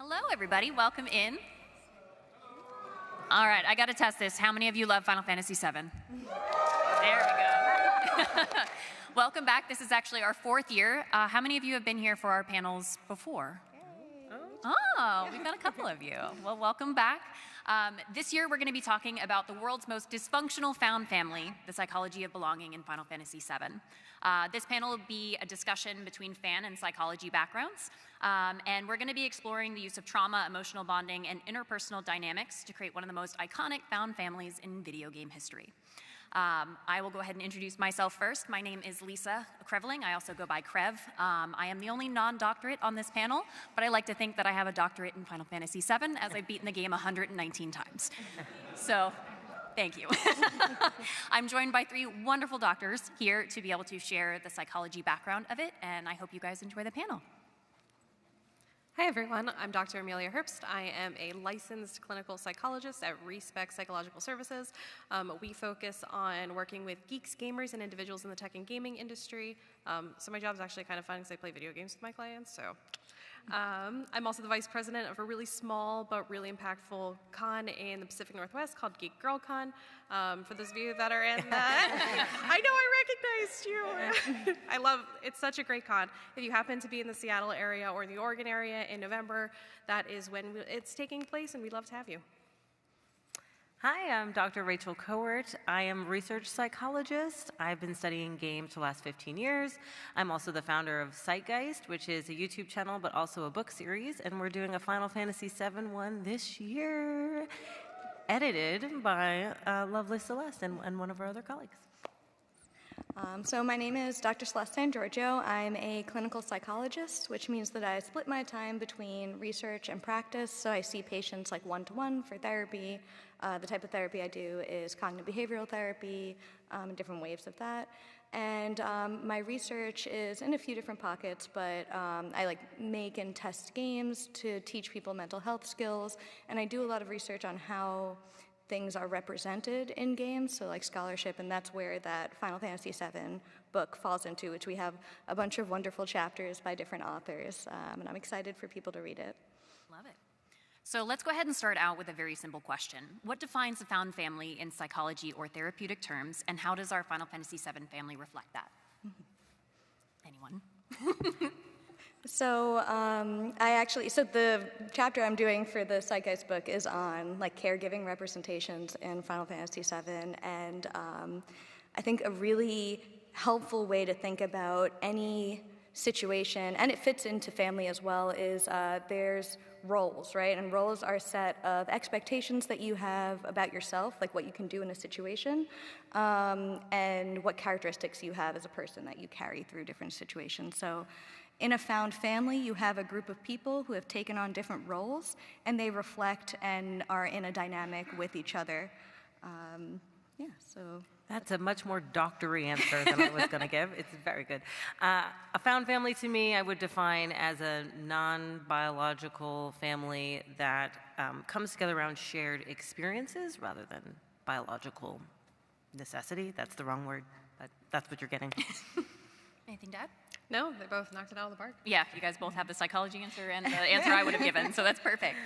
Hello, everybody. Welcome in. All right, I got to test this. How many of you love Final Fantasy VII? There we go. Welcome back. This is actually our 4th year. How many of you have been here for our panels before? Oh, we've got a couple of you. Well, welcome back. This year, we're going to be talking about the world's most dysfunctional found family, the psychology of belonging in Final Fantasy VII. This panel will be a discussion between fan and psychology backgrounds, and we're going to be exploring the use of trauma, emotional bonding, and interpersonal dynamics to create one of the most iconic found families in video game history. I will go ahead and introduce myself first. My name is Lisa Creveling. I also go by Crev. I am the only non-doctorate on this panel, but I like to think that I have a doctorate in Final Fantasy VII, as I've beaten the game 119 times. So, thank you. I'm joined by 3 wonderful doctors here to be able to share the psychology background of it, and I hope you guys enjoy the panel. Hi everyone, I'm Dr. Amelia Herbst. I am a licensed clinical psychologist at Respec Psychological Services. We focus on working with geeks, gamers, and individuals in the tech and gaming industry. So my job is actually kind of fun because I play video games with my clients. So I'm also the vice president of a really small but really impactful con in the Pacific Northwest called Geek Girl Con. For those of you that are in that, I know I recognized you. It's such a great con. If you happen to be in the Seattle area or the Oregon area in November, that is when it's taking place, and we'd love to have you. Hi, I'm Dr. Rachel Cowart. I am a research psychologist. I've been studying games for the last 15 years. I'm also the founder of Zeitgeist, which is a YouTube channel, but also a book series, and we're doing a Final Fantasy VII one this year, edited by lovely Celeste and one of our other colleagues. So my name is Dr. Celeste Sangiorgio. I'm a clinical psychologist, which means that I split my time between research and practice. So I see patients like one-to-one for therapy. The type of therapy I do is cognitive behavioral therapy, and different waves of that. And my research is in a few different pockets, but I make and test games to teach people mental health skills. And I do a lot of research on how things are represented in games, so like scholarship, and that's where that Final Fantasy VII book falls into, which we have a bunch of wonderful chapters by different authors, and I'm excited for people to read it. Love it. So let's go ahead and start out with a very simple question. What defines a found family in psychology or therapeutic terms, and how does our Final Fantasy VII family reflect that? Anyone? So the chapter I'm doing for the Zeitgeist book is on caregiving representations in Final Fantasy VII, and I think a really helpful way to think about any situation, and it fits into family as well, is there's roles, right? And roles are a set of expectations that you have about yourself, like what you can do in a situation, and what characteristics you have as a person that you carry through different situations. So in a found family, you have a group of people who have taken on different roles, and they reflect and are in a dynamic with each other. So that's a much more doctory answer than I was going to give. It's very good. A found family to me, I would define as a non-biological family that comes together around shared experiences rather than biological necessity. That's the wrong word, but that's what you're getting. Anything to add? No, they both knocked it out of the park. Yeah, you guys both have the psychology answer and the answer I would have given, so that's perfect.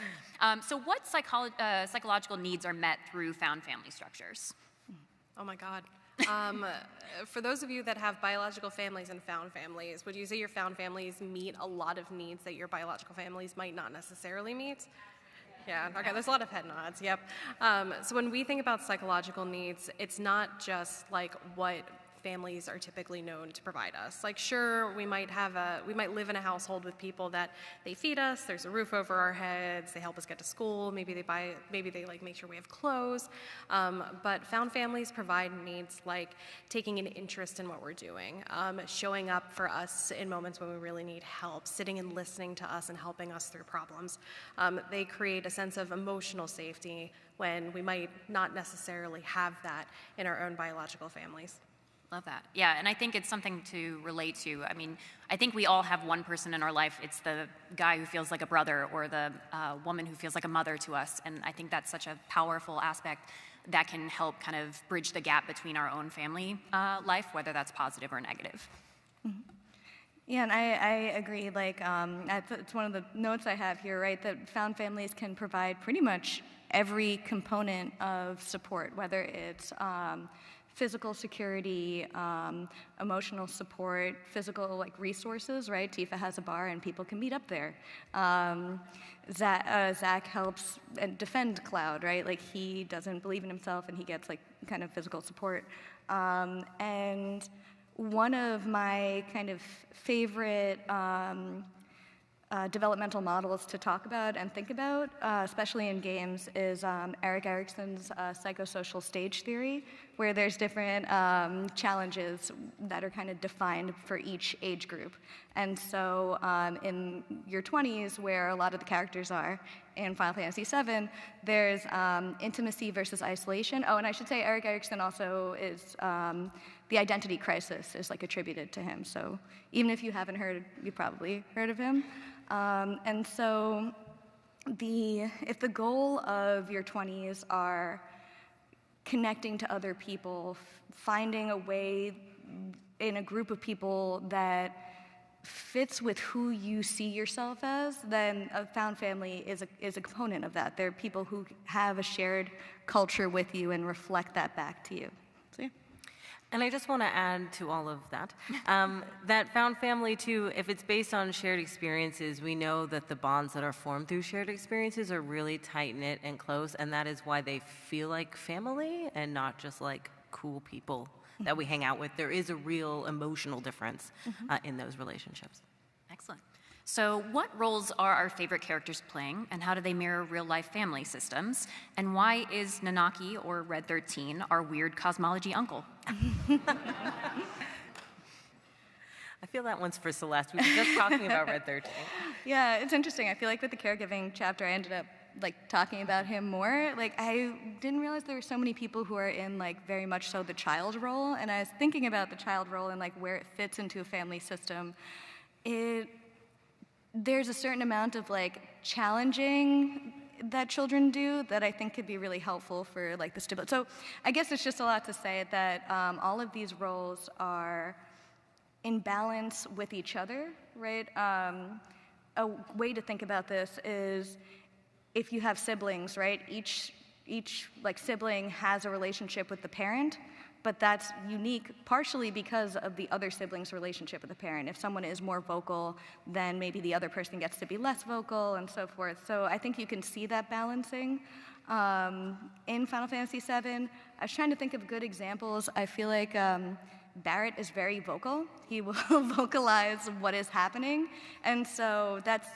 So what psychological needs are met through found family structures? Oh my God. For those of you that have biological families and found families, would you say your found families meet a lot of needs that your biological families might not necessarily meet? Yeah, okay, there's a lot of head nods, yep. So when we think about psychological needs, it's not just like what families are typically known to provide us. Like, sure, we might live in a household with people that they feed us, there's a roof over our heads, they help us get to school, maybe they make sure we have clothes. But found families provide needs like taking an interest in what we're doing, showing up for us in moments when we really need help, sitting and listening to us and helping us through problems. They create a sense of emotional safety when we might not necessarily have that in our own biological families. Love that. Yeah, and I think it's something to relate to. I mean, I think we all have one person in our life. It's the guy who feels like a brother or the woman who feels like a mother to us. And I think that's such a powerful aspect that can help kind of bridge the gap between our own family life, whether that's positive or negative. Mm-hmm. Yeah, and I agree. Like, it's one of the notes I have here, right? That found families can provide pretty much every component of support, whether it's physical security, emotional support, physical like resources, right? Tifa has a bar and people can meet up there. Zach helps defend Cloud, right? Like he doesn't believe in himself and he gets like kind of physical support. And one of my kind of favorite developmental models to talk about and think about, especially in games, is Erik Erikson's psychosocial stage theory, where there's different challenges that are kind of defined for each age group. And so in your 20s, where a lot of the characters are in Final Fantasy VII, there's intimacy versus isolation. Oh, and I should say Erik Erikson also is, the identity crisis is like attributed to him. So even if you haven't heard, you probably heard of him. And so if the goal of your 20s are connecting to other people, finding a way in a group of people that fits with who you see yourself as, then a found family is a component of that. They're people who have a shared culture with you and reflect that back to you. So, yeah. And I just want to add to all of that, that found family too, if it's based on shared experiences, we know that the bonds that are formed through shared experiences are really tight-knit and close, and that is why they feel like family and not just like cool people that we hang out with. There is a real emotional difference in those relationships. Excellent. So what roles are our favorite characters playing, and how do they mirror real-life family systems? And why is Nanaki, or Red 13, our weird cosmology uncle? I feel that one's for Celeste. We were just talking about Red 13. Yeah, it's interesting. I feel like with the caregiving chapter, I ended up like talking about him more. Like I didn't realize there were so many people who are in like very much so the child role, and I was thinking about the child role and like where it fits into a family system. There's a certain amount of like challenging that children do that I think could be really helpful for like the stability. So I guess it's just a lot to say that all of these roles are in balance with each other, right? A way to think about this is if you have siblings, right? Each like sibling has a relationship with the parent, but that's unique partially because of the other sibling's relationship with the parent. If someone is more vocal, then maybe the other person gets to be less vocal and so forth. So I think you can see that balancing in Final Fantasy VII. I was trying to think of good examples. I feel like Barret is very vocal. He will vocalize what is happening, and so that's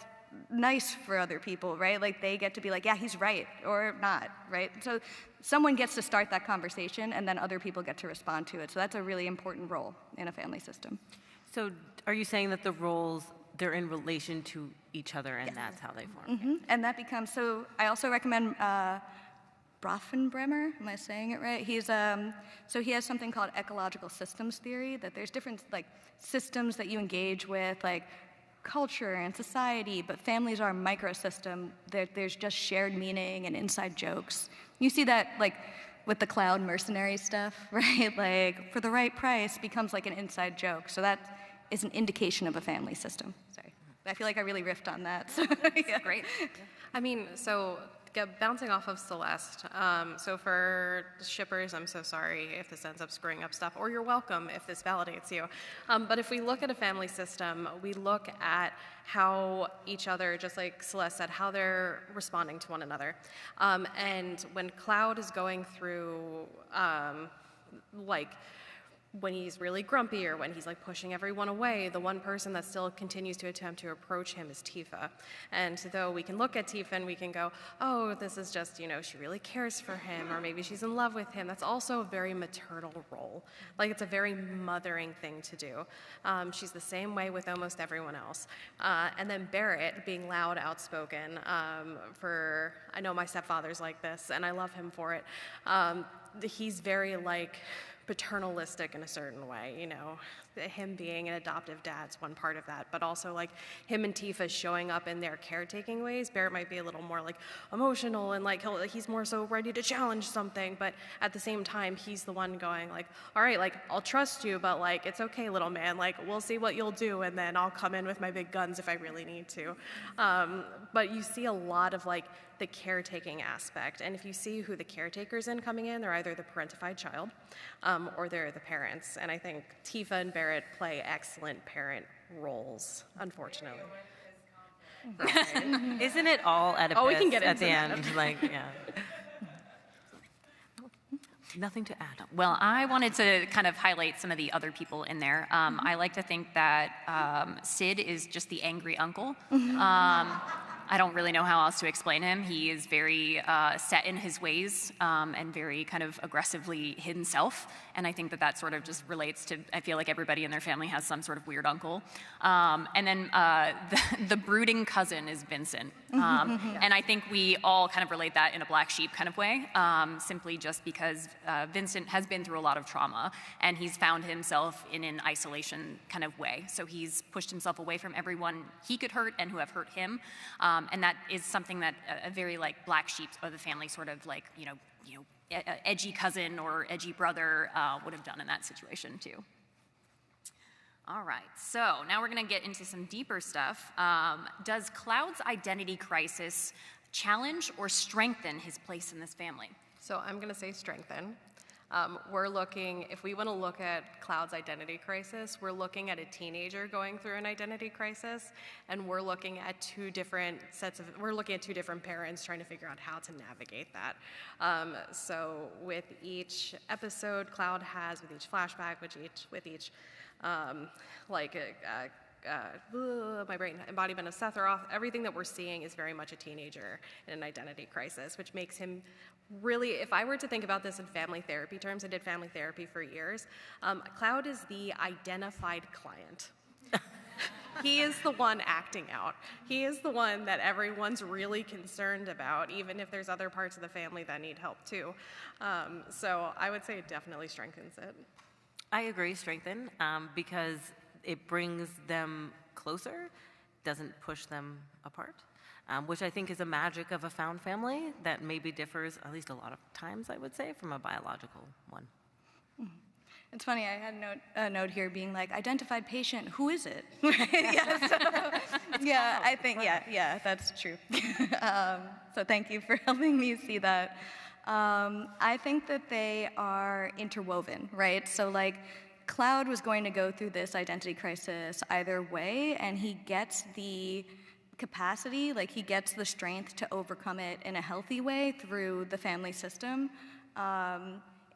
nice for other people, right? Like they get to be like, yeah, he's right, or not, right? So someone gets to start that conversation, and then other people get to respond to it. So that's a really important role in a family system. So are you saying that the roles, they're in relation to each other, and that's how they form? And that becomes, so I also recommend Brofenbremer, am I saying it right? He's so he has something called ecological systems theory, that there's different like systems that you engage with, like culture and society, but families are a microsystem. There's just shared meaning and inside jokes. You see that like with the Cloud mercenary stuff, right? Like for the right price becomes like an inside joke. So that is an indication of a family system. Sorry, I feel like I really riffed on that. So, yeah. Great. I mean, so bouncing off of Celeste, so for shippers, I'm so sorry if this ends up screwing up stuff, or you're welcome if this validates you. But if we look at a family system, we look at how each other, just like Celeste said, how they're responding to one another. And when Cloud is going through, like, when he's really grumpy or when he's like pushing everyone away, the one person that still continues to attempt to approach him is Tifa. And though we can look at Tifa and we can go, oh, this is just, you know, she really cares for him, or maybe she's in love with him, that's also a very maternal role. Like it's a very mothering thing to do. She's the same way with almost everyone else. And then Barret being loud, outspoken, I know my stepfather's like this and I love him for it. He's very like paternalistic in a certain way, you know. him being an adoptive dad's one part of that, but also like him and Tifa showing up in their caretaking ways. Barret might be a little more like emotional and like he's more so ready to challenge something, but at the same time he's the one going like, all right, like I'll trust you, but like it's okay, little man, like we'll see what you'll do, and then I'll come in with my big guns if I really need to. But you see a lot of like the caretaking aspect, and if you see who the caretaker's in coming in, they're either the parentified child or they're the parents, and I think Tifa and Barret play excellent parent roles, unfortunately. Right. Isn't it all Oedipus we can get at into the that. end? Like, yeah. Nothing to add. Well, I wanted to kind of highlight some of the other people in there. I like to think that Sid is just the angry uncle. I don't really know how else to explain him. He is very set in his ways and very kind of aggressively himself. And I think that that sort of just relates to, I feel like everybody in their family has some sort of weird uncle. And then the brooding cousin is Vincent. And I think we all kind of relate that in a black sheep kind of way, simply just because Vincent has been through a lot of trauma and he's found himself in an isolation kind of way. So he's pushed himself away from everyone he could hurt and who have hurt him. And that is something that a very like black sheep of the family sort of like, edgy cousin or edgy brother would have done in that situation too. All right, so now we're gonna get into some deeper stuff. Does Cloud's identity crisis challenge or strengthen his place in this family? So I'm gonna say strengthen. We're looking, if we want to look at Cloud's identity crisis, we're looking at a teenager going through an identity crisis, and we're looking at two different parents trying to figure out how to navigate that. So with each episode Cloud has, with each flashback, with each my brain, embodiment of Sephiroth, everything that we're seeing is very much a teenager in an identity crisis, which makes him really, if I were to think about this in family therapy terms, I did family therapy for years, Cloud is the identified client. He is the one acting out. He is the one that everyone's really concerned about, even if there's other parts of the family that need help too. So I would say it definitely strengthens it. I agree, strengthen, because it brings them closer, doesn't push them apart, which I think is a magic of a found family that maybe differs, at least a lot of times, I would say, from a biological one. It's funny, I had a note here being like, identified patient, who is it? I think, that's true. So thank you for helping me see that. I think that they are interwoven, right? So like, Cloud was going to go through this identity crisis either way, and he gets the capacity, like he gets the strength to overcome it in a healthy way through the family system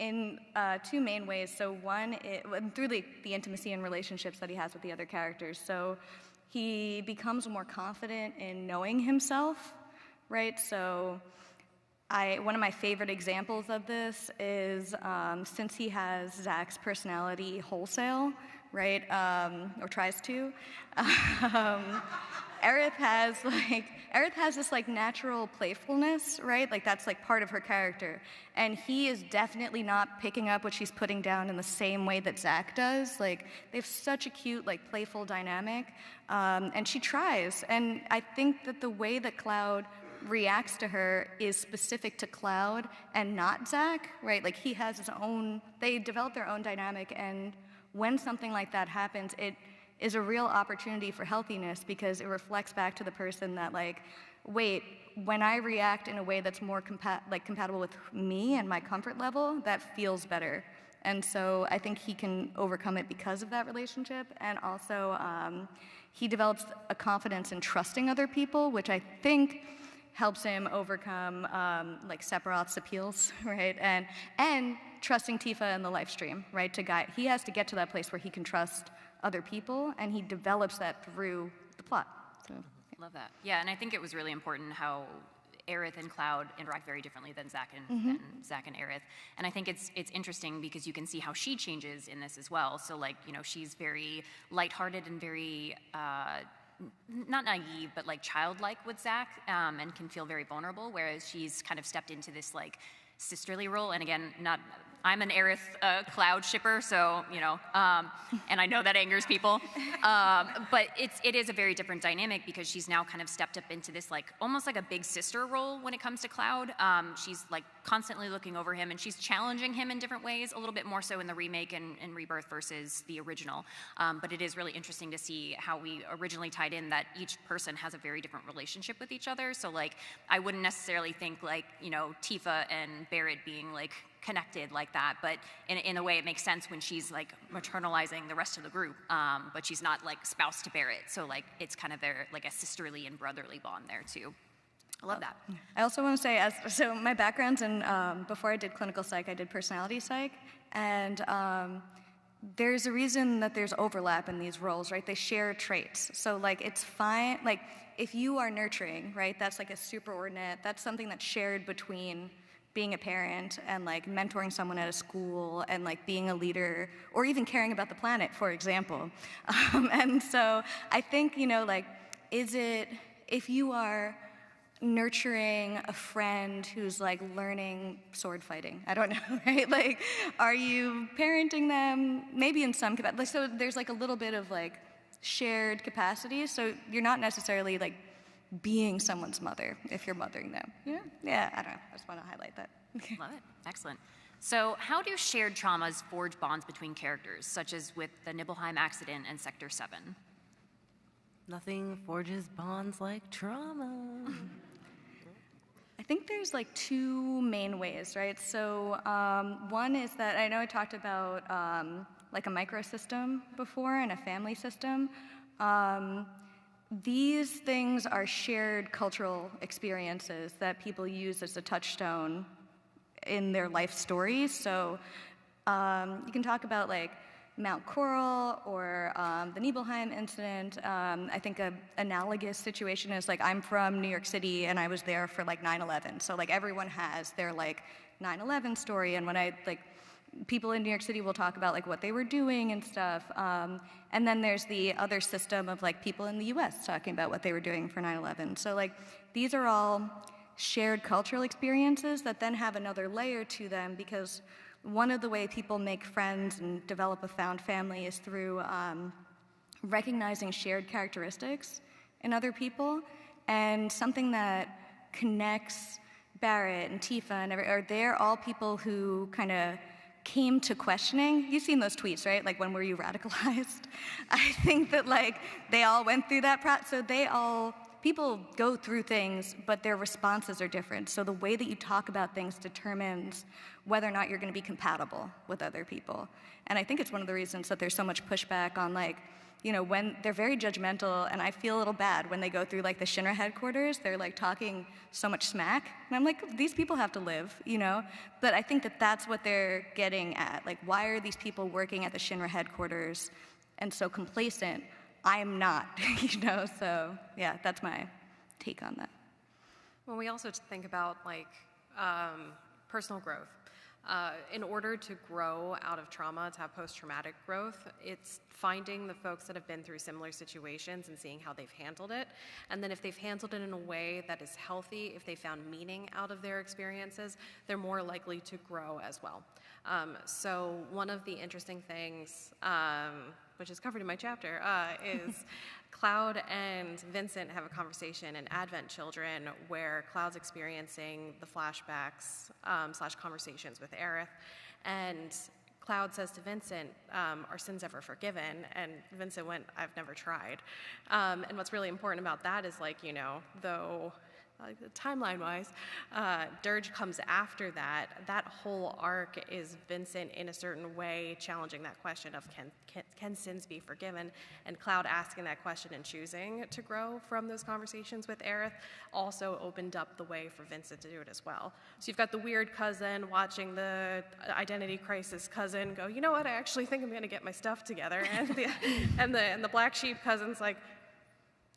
in two main ways. So one, through the intimacy and relationships that he has with the other characters. So he becomes more confident in knowing himself, right? So one of my favorite examples of this is since he has Zach's personality wholesale, right, or tries to, Aerith has this like natural playfulness, right? Like that's like part of her character, and he is definitely not picking up what she's putting down in the same way that Zach does. Like they have such a cute, like playful dynamic, and she tries. And I think that the way that Cloud reacts to her is specific to Cloud and not Zach, right? Like he has his own, they develop their own dynamic, and when something like that happens, it is a real opportunity for healthiness because it reflects back to the person that like, wait, when I react in a way that's more compatible with me and my comfort level, that feels better. And so I think he can overcome it because of that relationship, and also he develops a confidence in trusting other people, which I think helps him overcome like Sephiroth's appeals, right? And trusting Tifa in the live stream, right? To guide, he has to get to that place where he can trust other people, and he develops that through the plot. So, yeah. Love that. Yeah, and I think it was really important how Aerith and Cloud interact very differently than Zach and Zach and Aerith. And I think it's interesting because you can see how she changes in this as well. So like, she's very lighthearted and very not naive, but like childlike with Zach, and can feel very vulnerable, whereas she's kind of stepped into this like sisterly role. And again, not I'm an Aerith Cloud shipper, so, you know, and I know that angers people. But it is a very different dynamic because she's now kind of stepped up into this, like, almost like a big sister role when it comes to Cloud. She's, like, constantly looking over him, and she's challenging him in different ways, a little bit more so in the remake and Rebirth versus the original. But it is really interesting to see how we originally tied in that each person has a very different relationship with each other. So, like, I wouldn't necessarily think, like, you know, Tifa and Barret being, like, connected like that, but in a way it makes sense when she's like maternalizing the rest of the group, but she's not like spouse to Barret, so like it's kind of their like a sisterly and brotherly bond there too. I love that. I also want to say, so my background's in, before I did clinical psych, I did personality psych, and there's a reason that there's overlap in these roles, right? They share traits, so like it's fine, like if you are nurturing, right, that's like a superordinate, that's something that's shared between being a parent and like mentoring someone at a school and like being a leader or even caring about the planet, for example. And so I think, you know, like, if you are nurturing a friend who's like learning sword fighting, I don't know, right? Like, are you parenting them? Maybe in some capacity. So there's like a little bit of like shared capacity. So you're not necessarily like being someone's mother if you're mothering them. Yeah, I don't know. I just want to highlight that. Love it. Excellent. So how do shared traumas forge bonds between characters, such as with the Nibelheim accident and Sector 7? Nothing forges bonds like trauma. I think there's like two main ways, right? So one is that I know I talked about like a microsystem before and a family system. These things are shared cultural experiences that people use as a touchstone in their life stories. So you can talk about like Mount Coral or the Nibelheim incident. I think an analogous situation is like I'm from New York City and I was there for like 9/11. So like everyone has their like 9/11 story, and when I like people in New York City will talk about like what they were doing and stuff. And then there's the other system of like people in the US talking about what they were doing for 9/11. So like these are all shared cultural experiences that then have another layer to them, because one of the way people make friends and develop a found family is through recognizing shared characteristics in other people. And something that connects Barret and Tifa and they're all people who kind of came to questioning. You've seen those tweets, right? Like, when were you radicalized? I think that like they all went through that process. So people go through things, but their responses are different. So the way that you talk about things determines whether or not you're going to be compatible with other people. And I think it's one of the reasons that there's so much pushback on like, you know, when they're very judgmental, and I feel a little bad when they go through like the Shinra headquarters, they're like talking so much smack, and I'm like, these people have to live, you know? But I think that that's what they're getting at. Like, why are these people working at the Shinra headquarters and so complacent? I'm not, you know? So yeah, that's my take on that. Well, we also think about like personal growth. In order to grow out of trauma, to have post-traumatic growth, it's finding the folks that have been through similar situations and seeing how they've handled it. And then if they've handled it in a way that is healthy, if they found meaning out of their experiences, they're more likely to grow as well. So one of the interesting things, which is covered in my chapter, is Cloud and Vincent have a conversation in Advent Children where Cloud's experiencing the flashbacks / conversations with Aerith, and Cloud says to Vincent, "Are sins ever forgiven?" And Vincent went, "I've never tried." And what's really important about that is, like, you know, though timeline-wise, Dirge comes after that. That whole arc is Vincent in a certain way challenging that question of can sins be forgiven, and Cloud asking that question and choosing to grow from those conversations with Aerith also opened up the way for Vincent to do it as well. So you've got the weird cousin watching the identity crisis cousin go, you know what, I actually think I'm going to get my stuff together, and the black sheep cousin's like,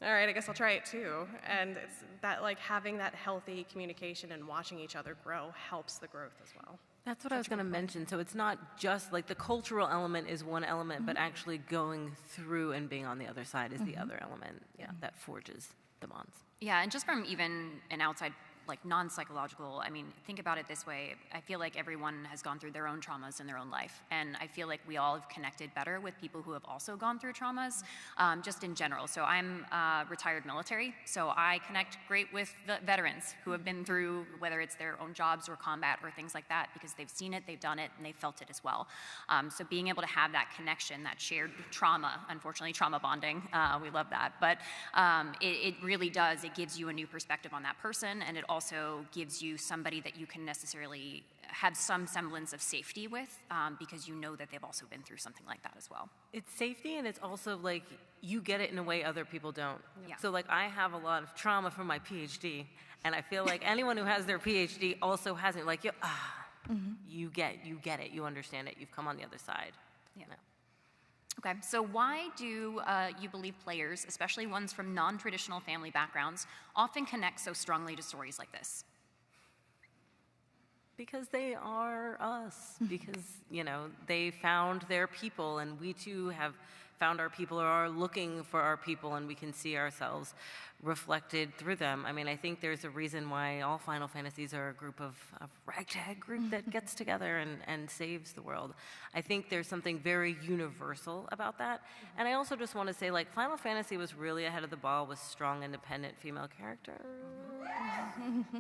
all right, I guess I'll try it too. And it's that, like, having that healthy communication and watching each other grow helps the growth as well. That's what I was going to mention. So it's not just like the cultural element is one element, but actually going through and being on the other side is the other element that forges the bonds. Yeah, and just from even an outside like non-psychological, I mean, think about it this way. I feel like everyone has gone through their own traumas in their own life. And I feel like we all have connected better with people who have also gone through traumas, just in general. So I'm retired military, so I connect great with the veterans who have been through, whether it's their own jobs or combat or things like that, because they've seen it, they've done it, and they've felt it as well. So being able to have that connection, that shared trauma, unfortunately trauma bonding, we love that, but it really does, it gives you a new perspective on that person, and it also gives you somebody that you can necessarily have some semblance of safety with, because you know that they've also been through something like that as well. It's safety, and it's also like you get it in a way other people don't. Yeah. So like I have a lot of trauma from my PhD, and I feel like anyone who has their PhD also has it. Like you get it, you understand it, you've come on the other side. Yeah. Okay, so why do you believe players, especially ones from non-traditional family backgrounds, often connect so strongly to stories like this? Because they are us. Because, they found their people, and we too have found our people or are looking for our people, and we can see ourselves reflected through them. I mean, I think there's a reason why all Final Fantasies are a group of ragtag group that gets together and saves the world. I think there's something very universal about that. And I also just want to say, like, Final Fantasy was really ahead of the ball with strong, independent female characters.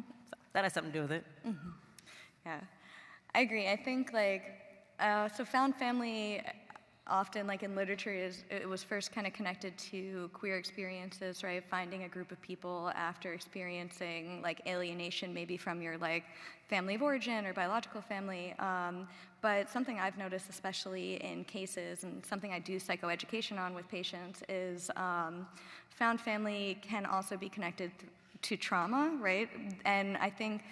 So that has something to do with it. Yeah, I agree. I think so found family often in literature it was first kind of connected to queer experiences, right? Finding a group of people after experiencing alienation maybe from your family of origin or biological family. But something I've noticed, especially in cases, and something I do psychoeducation on with patients, is found family can also be connected to trauma, right? And I think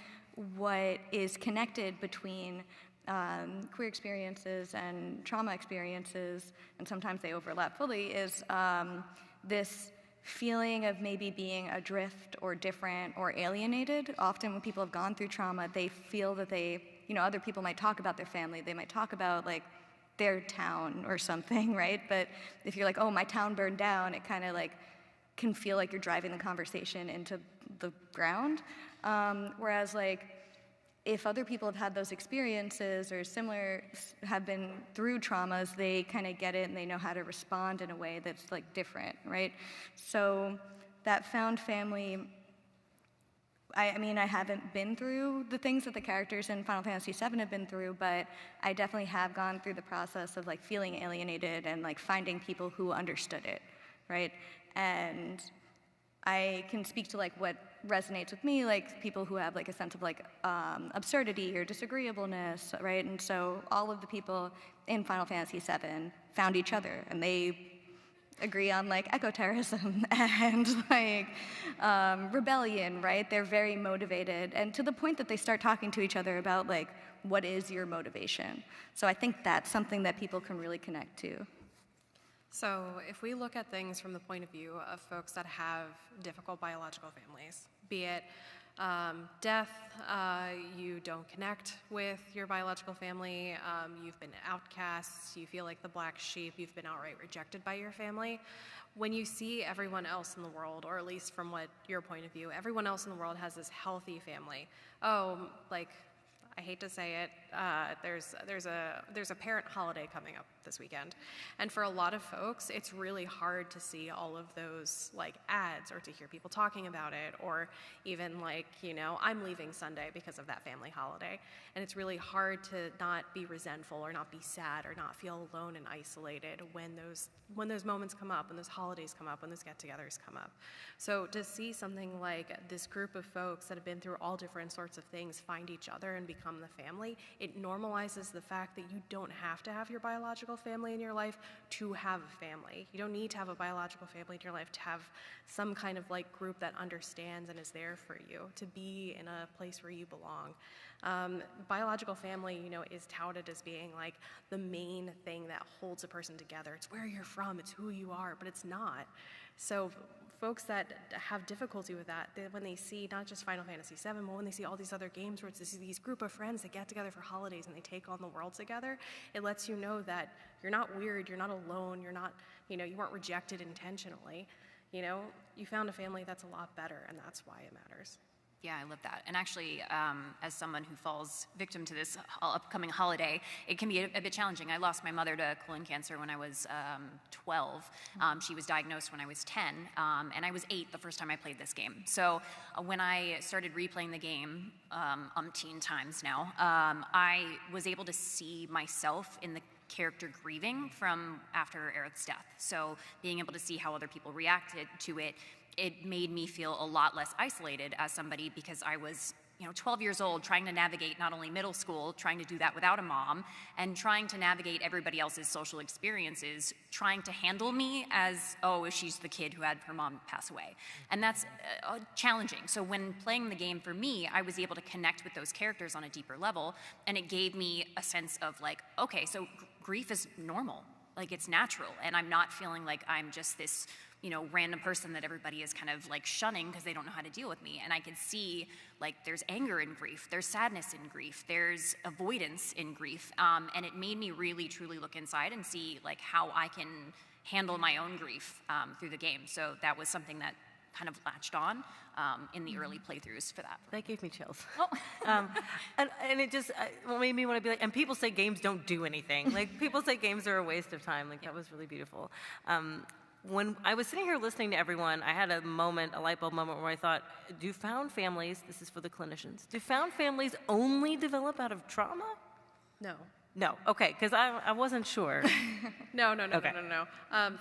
what is connected between queer experiences and trauma experiences, and sometimes they overlap fully, is this feeling of maybe being adrift or different or alienated. Often when people have gone through trauma, they feel that other people might talk about their family, they might talk about their town or something, right? But if you're oh, my town burned down, it kind of can feel like you're driving the conversation into the ground. Whereas if other people have had those experiences or similar, have been through traumas, they kind of get it and they know how to respond in a way that's different, right? So that found family, I mean, I haven't been through the things that the characters in Final Fantasy VII have been through, but I definitely have gone through the process of feeling alienated and finding people who understood it, right? And I can speak to what resonates with me, people who have a sense of absurdity or disagreeableness, right? And so all of the people in Final Fantasy VII found each other, and they agree on ecoterrorism and rebellion, right? They're very motivated, and to the point that they start talking to each other about what is your motivation. So I think that's something that people can really connect to. So if we look at things from the point of view of folks that have difficult biological families, be it death, you don't connect with your biological family, you've been outcasts, you feel like the black sheep, you've been outright rejected by your family. When you see everyone else in the world, or at least from what your point of view, everyone else in the world has this healthy family. Oh, I hate to say it, there's a parent holiday coming up this weekend, and for a lot of folks, it's really hard to see all of those ads, or to hear people talking about it, or even I'm leaving Sunday because of that family holiday, and it's really hard to not be resentful or not be sad or not feel alone and isolated when those moments come up, when those holidays come up, when those get-togethers come up. So to see something like this group of folks that have been through all different sorts of things find each other and become the family, it normalizes the fact that you don't have to have your biological family in your life to have a family. You don't need to have a biological family in your life to have some kind of group that understands and is there for you, to be in a place where you belong. Biological family, is touted as being the main thing that holds a person together. It's where you're from, it's who you are, but it's not. So folks that have difficulty with that, when they see not just Final Fantasy VII, but when they see all these other games where it's these group of friends that get together for holidays and they take on the world together, it lets you know that you're not weird, you're not alone, you're not, you weren't rejected intentionally. You found a family that's a lot better, and that's why it matters. Yeah, I love that. And actually, as someone who falls victim to this upcoming holiday, it can be a bit challenging. I lost my mother to colon cancer when I was 12. She was diagnosed when I was 10, and I was 8 the first time I played this game. So when I started replaying the game umpteen times now, I was able to see myself in the character grieving from after Aerith's death. So being able to see how other people reacted to it, it made me feel a lot less isolated as somebody, because I was 12 years old, trying to navigate not only middle school, trying to do that without a mom, and trying to navigate everybody else's social experiences, trying to handle me as, oh, she's the kid who had her mom pass away. And that's challenging. So when playing the game, for me, I was able to connect with those characters on a deeper level, and it gave me a sense of like, okay, so grief is normal. Like, it's natural, and I'm not feeling like I'm just this random person that everybody is kind of like shunning because they don't know how to deal with me. And I could see like there's anger in grief, there's sadness in grief, there's avoidance in grief. And it made me really, truly look inside and see like how I can handle my own grief through the game. So that was something that kind of latched on in the early playthroughs for that. That gave me chills. Oh. And it just made me want to be like, and people say games don't do anything. Like, people say games are a waste of time. Like, that was really beautiful. When I was sitting here listening to everyone, I had a light bulb moment where I thought, do found families, this is for the clinicians, do found families only develop out of trauma? No. No, okay, because I wasn't sure. No. Okay.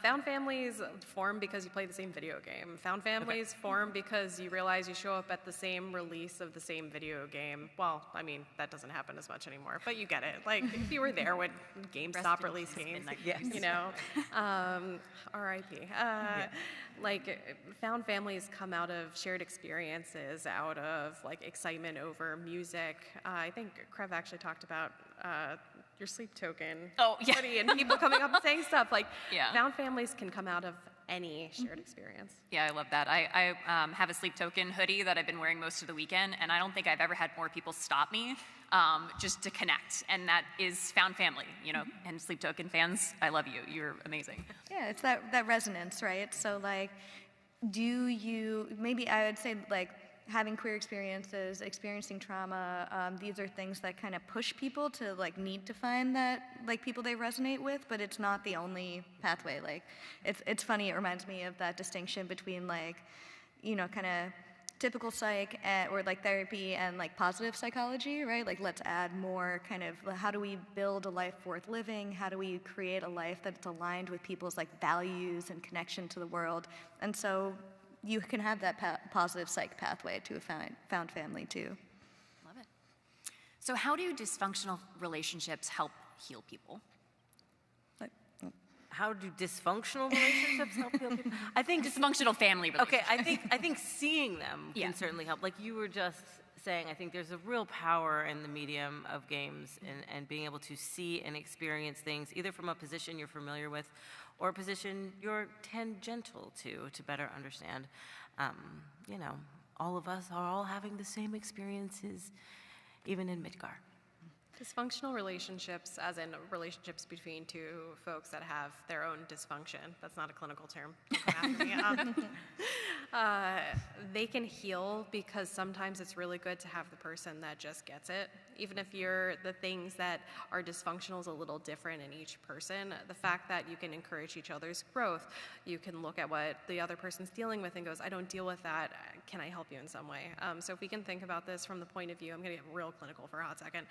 Found families form because you play the same video game. Found families form because you realize you show up at the same release of the same video game. Well, I mean, that doesn't happen as much anymore, but you get it. Like, if you were there when GameStop released games, yes. R.I.P. Like, found families come out of shared experiences, out of, like, excitement over music. I think Crev actually talked about your sleep token. Oh, yeah. Hoodie, and people coming up and saying stuff. Like, Yeah. found families can come out of any shared experience. Yeah, I love that. I have a Sleep Token hoodie that I've been wearing most of the weekend, and I don't think I've ever had more people stop me just to connect, and that is found family, and Sleep Token fans, I love you. You're amazing. Yeah, it's that resonance, right? So like, maybe I would say like, having queer experiences, experiencing trauma, these are things that kind of push people to like need to find that like people they resonate with, but it's not the only pathway. Like, it's funny, it reminds me of that distinction between like, kind of typical psych or like therapy and like positive psychology, right? Like, let's add more kind of, how do we build a life worth living? How do we create a life that's aligned with people's like values and connection to the world? And so you can have that positive psych pathway to a found family too. Love it. So how do dysfunctional relationships help heal people? How do dysfunctional relationships help heal people? I think Dysfunctional family relationships. Okay, I think seeing them can certainly help. Like you were just saying, I think there's a real power in the medium of games and being able to see and experience things either from a position you're familiar with or a position you're tangential to better understand. All of us are all having the same experiences, even in Midgar. Dysfunctional relationships, as in relationships between two folks that have their own dysfunction. That's not a clinical term. Don't come after me. They can heal because sometimes it's really good to have the person that just gets it. Even if the things that are dysfunctional is a little different in each person, the fact that you can encourage each other's growth, you can look at what the other person's dealing with and goes, I don't deal with that, can I help you in some way? So if we can think about this from the point of view, I'm gonna get real clinical for a hot second.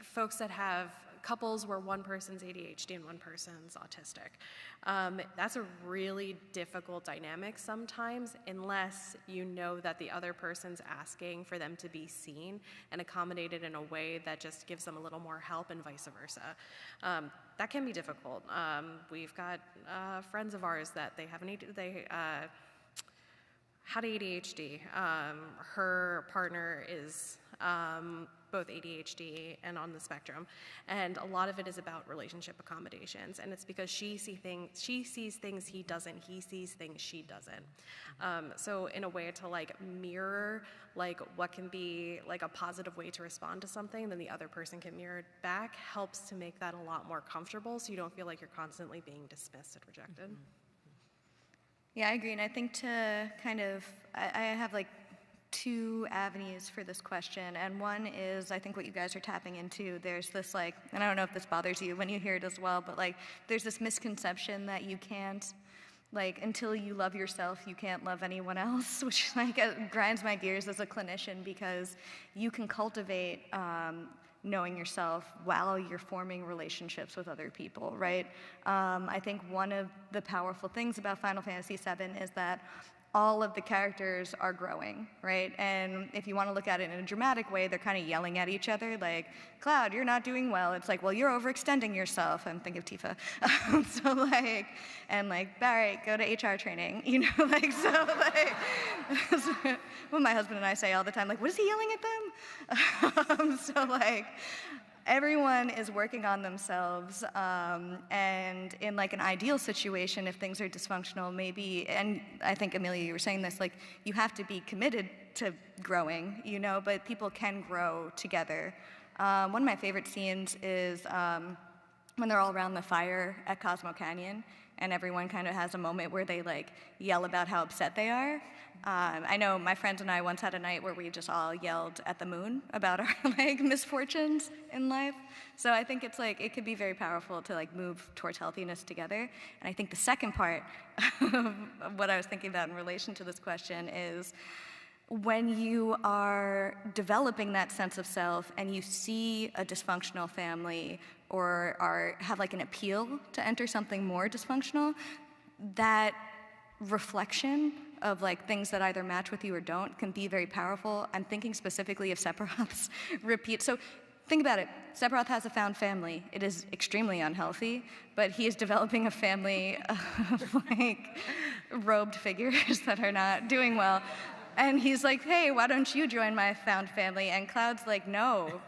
Folks that have couples where one person's ADHD and one person's autistic. That's a really difficult dynamic sometimes unless you know that the other person's asking for them to be seen and accommodated in a way that just gives them a little more help and vice versa. That can be difficult. We've got friends of ours that they had ADHD. Her partner is both ADHD and on the spectrum, and a lot of it is about relationship accommodations, and it's because she sees things he doesn't, he sees things she doesn't. So in a way to like mirror like what can be like a positive way to respond to something, then the other person can mirror it back, helps to make that a lot more comfortable so you don't feel like you're constantly being dismissed and rejected. Yeah, I agree, and I think to kind of, I have like two avenues for this question, and one is I think what you guys are tapping into. There's this like, and I don't know if this bothers you when you hear it as well, but like there's this misconception that you can't, like, until you love yourself, you can't love anyone else, which like grinds my gears as a clinician, because you can cultivate knowing yourself while you're forming relationships with other people, right? I think one of the powerful things about Final Fantasy VII is that all of the characters are growing, right? And if you want to look at it in a dramatic way, they're kind of yelling at each other, like, Cloud, you're not doing well. It's like, well, you're overextending yourself. I'm thinking of Tifa. So like, and like, Barret, go to HR training, you know, like, so like, what my husband and I say all the time, like, what is he yelling at them? So like, everyone is working on themselves, and in like an ideal situation, if things are dysfunctional, maybe, and I think Amelia, you were saying this, like you have to be committed to growing, you know, but people can grow together. One of my favorite scenes is when they're all around the fire at Cosmo Canyon, and everyone kind of has a moment where they like yell about how upset they are. I know my friends and I once had a night where we just all yelled at the moon about our like misfortunes in life. So I think it's like, it could be very powerful to like move towards healthiness together. And I think the second part of what I was thinking about in relation to this question is when you are developing that sense of self and you see a dysfunctional family or have like an appeal to enter something more dysfunctional, that reflection of like things that either match with you or don't can be very powerful. I'm thinking specifically of Sephiroth's repeat. So think about it. Sephiroth has a found family. It is extremely unhealthy, but he is developing a family of like robed figures that are not doing well. And he's like, hey, why don't you join my found family? And Cloud's like, no.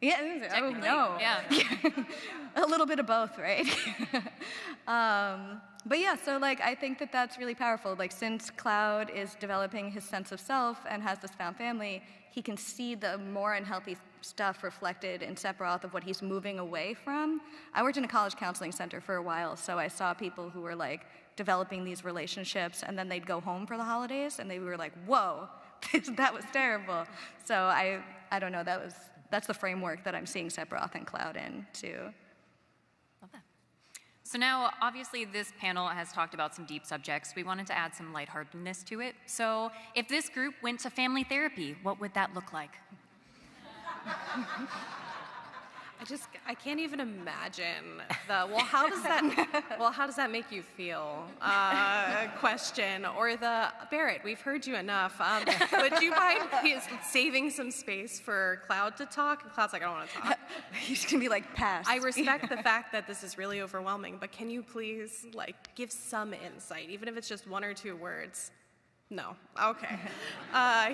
Yeah, oh, no. Yeah. A little bit of both, right? But yeah, so like I think that that's really powerful. Like since Cloud is developing his sense of self and has this found family, he can see the more unhealthy stuff reflected in Sephiroth of what he's moving away from. I worked in a college counseling center for a while, so I saw people who were like developing these relationships, and then they'd go home for the holidays, and they were like, whoa, that was terrible. So I don't know, that's the framework that I'm seeing Sephiroth and Cloud in, too. Love that. So now, obviously, this panel has talked about some deep subjects. We wanted to add some lightheartedness to it. So if this group went to family therapy, what would that look like? I can't even imagine well, how does that make you feel? Question, or the, Barret, we've heard you enough. Would you mind saving some space for Cloud to talk? And Cloud's like, I don't want to talk. He's gonna be like, pass. I respect the fact that this is really overwhelming, but can you please like give some insight, even if it's just one or two words? No. Okay.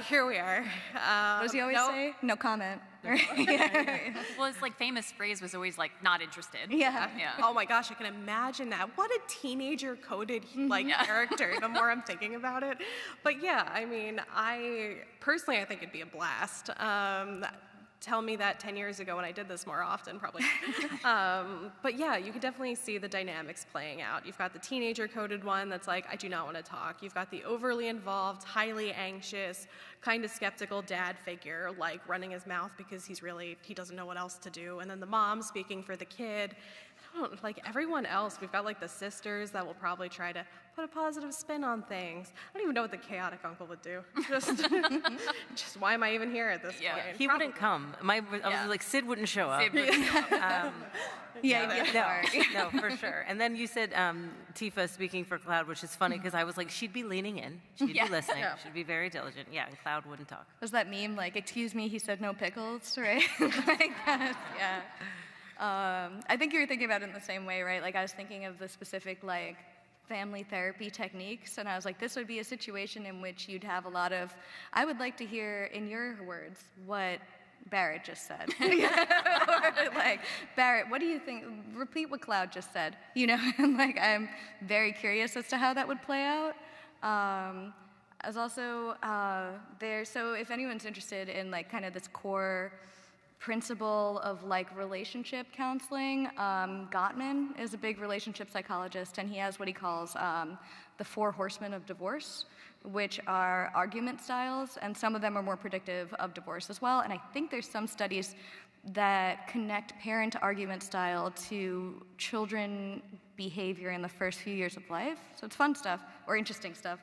Here we are. What does he always say? No comment. Well, his like famous phrase was always like, not interested. Yeah. Oh my gosh, I can imagine that. What a teenager coded like character, the more I'm thinking about it. But yeah, I mean, I think it'd be a blast. Tell me that 10 years ago when I did this more often, probably. But yeah, you could definitely see the dynamics playing out. You've got the teenager coded one that's like, I do not want to talk. You've got the overly involved, highly anxious, kind of skeptical dad figure, like running his mouth because he doesn't know what else to do. And then the mom speaking for the kid. Like everyone else, we've got like the sisters that will probably try to put a positive spin on things. I don't even know what the chaotic uncle would do. Just why am I even here at this point? He wouldn't come. I was like, Sid wouldn't show up. Sid wouldn't show up. No, for sure. And then you said Tifa speaking for Cloud, which is funny because I was like, she'd be leaning in, she'd be listening, she'd be very diligent. Yeah, and Cloud wouldn't talk. Was that meme like, excuse me, he said no pickles, right? Like that, yeah. I think you were thinking about it in the same way, right? Like I was thinking of the specific like family therapy techniques, and I was like, this would be a situation in which you'd have a lot of, I would like to hear in your words what Barret just said. Or like, Barret, what do you think? Repeat what Cloud just said. You know, and like I'm very curious as to how that would play out. As also so if anyone's interested in like kind of this core principle of like relationship counseling. Gottman is a big relationship psychologist, and he has what he calls the 4 horsemen of divorce, which are argument styles, and some of them are more predictive of divorce as well. And I think there's some studies that connect parent argument style to children behavior in the first few years of life. So it's fun stuff, or interesting stuff.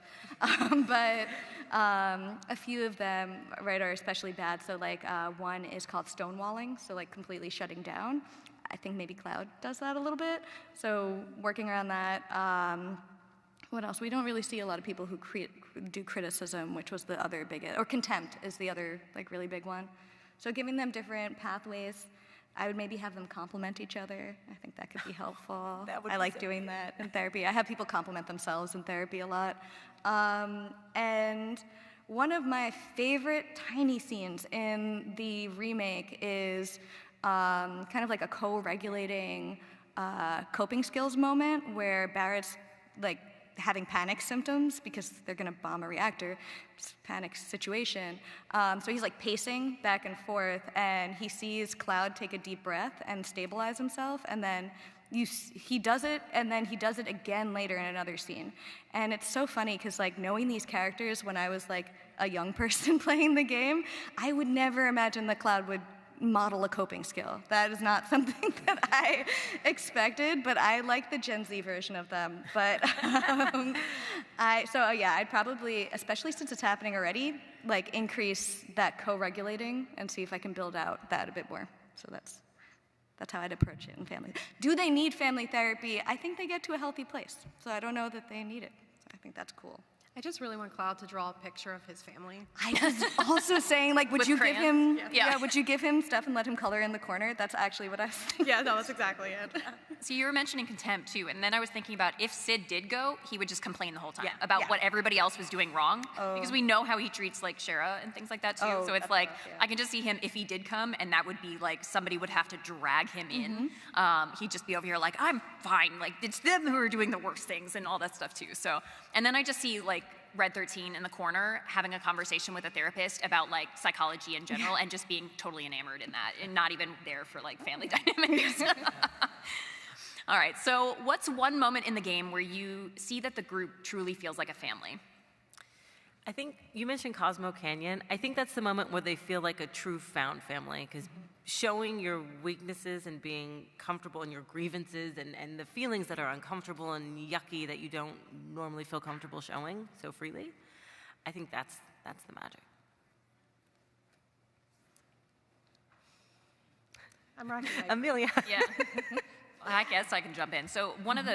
But a few of them, right, are especially bad. So like one is called stonewalling, so like completely shutting down. I think maybe Cloud does that a little bit. So working around that. What else? We don't really see a lot of people who do criticism, which was the other big, or contempt is the other like really big one. So giving them different pathways. I would maybe have them compliment each other. I think that could be helpful. I like doing that in therapy. I have people compliment themselves in therapy a lot. And one of my favorite tiny scenes in the remake is kind of like a co-regulating coping skills moment where Barrett's like having panic symptoms because they're gonna bomb a reactor. It's a panic situation. So he's like pacing back and forth, and he sees Cloud take a deep breath and stabilize himself, and then he does it, and then he does it again later in another scene. And it's so funny because like knowing these characters when I was like a young person playing the game, I would never imagine that Cloud would model a coping skill. That is not something that I expected, but I like the Gen Z version of them. But I'd probably, especially since it's happening already, like increase that co-regulating and see if I can build out that a bit more. So that's how I'd approach it in family. Do they need family therapy? I think they get to a healthy place. So I don't know that they need it. So I think that's cool. I just really want Cloud to draw a picture of his family. I was also saying, like, would you crayons? give him? Yeah. Would you give him stuff and let him color in the corner? That's actually what I was thinking. Yeah, no, that's exactly it. So you were mentioning contempt too, and then I was thinking about if Sid did go, he would just complain the whole time about what everybody else was doing wrong, because we know how he treats like Shara and things like that too. So it's like I can just see him if he did come, and that would be like somebody would have to drag him in. He'd just be over here like, I'm fine, like it's them who are doing the worst things and all that stuff too. So, and then I just see like Red 13 in the corner having a conversation with a therapist about like psychology in general and just being totally enamored in that and not even there for like family dynamics. All right, so what's one moment in the game where you see that the group truly feels like a family? I think you mentioned Cosmo Canyon. I think that's the moment where they feel like a true found family, because showing your weaknesses and being comfortable in your grievances and the feelings that are uncomfortable and yucky that you don't normally feel comfortable showing so freely, I think that's the magic. I'm rocking my Amelia. Yeah. I guess I can jump in. So one of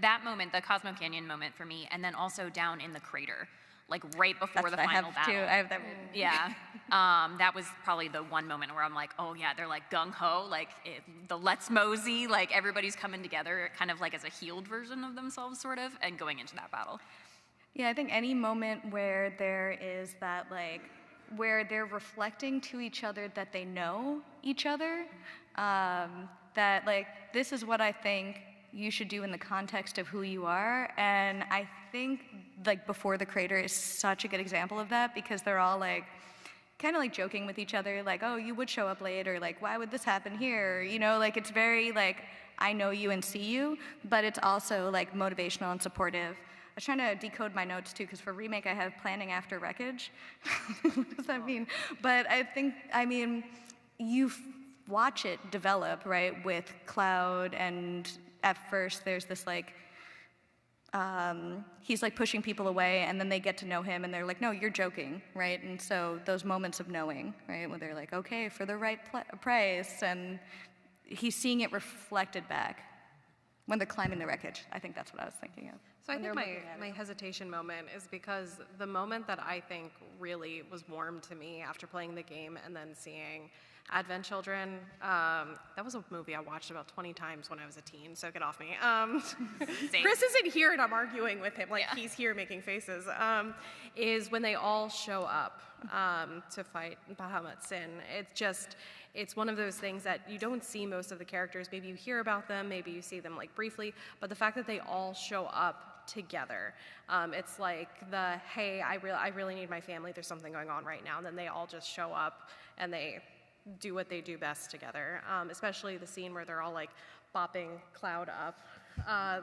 that moment, the Cosmo Canyon moment for me, and then also down in the crater, like right before the final battle. I have that. Yeah, that was probably the one moment where I'm like, oh yeah, they're like gung ho, like the Let's Mosey, like everybody's coming together, kind of like as a healed version of themselves, sort of, and going into that battle. Yeah, I think any moment where there is that like where they're reflecting to each other that they know each other, that like this is what I think you should do in the context of who you are. And I think like Before the Crater is such a good example of that, because they're all like kind of like joking with each other, like, oh, you would show up late, or like, why would this happen here? You know, like it's very like, I know you and see you, but it's also like motivational and supportive. I was trying to decode my notes too, because for remake I have planning after wreckage. What does that mean? But I mean, you watch it develop, right, with Cloud, and at first there's this like, he's like pushing people away, and then they get to know him and they're like, no, you're joking, right? And so those moments of knowing, right, where they're like, okay, for the right price, and he's seeing it reflected back when they're climbing the wreckage. I think that's what I was thinking of. So I think my hesitation moment is because the moment that I think really was warm to me after playing the game and then seeing Advent Children, that was a movie I watched about 20 times when I was a teen, so get off me. Chris isn't here and I'm arguing with him, like he's here making faces, is when they all show up to fight Bahamut Sin. It's one of those things that you don't see most of the characters. Maybe you hear about them, maybe you see them like briefly, but the fact that they all show up together, it's like hey, I really need my family, there's something going on right now, and then they all just show up and they do what they do best together, especially the scene where they're all like bopping Cloud up,